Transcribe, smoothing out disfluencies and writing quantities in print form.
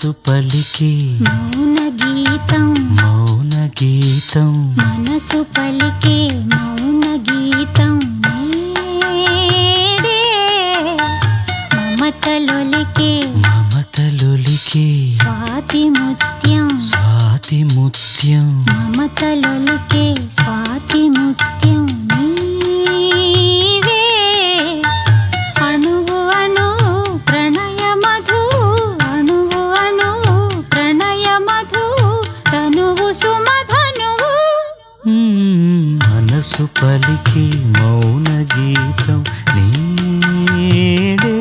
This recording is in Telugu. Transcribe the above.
మనసు పలికే మౌన గీతం మౌన గీతం మనసు పలికే మౌన గీతం నేడే మమతలొలికే మమతలొలికే స్వాతి ముత్యం స్వాతి ముత్యం మమతలొలికే స్వాతి ముత్యం నీవే అణువు అణువు ప్రణయ మధు అణువు అణువు ప్రణయ మధు తనువు సుమధనువు మనసు పలికే మౌన గీతం నీడే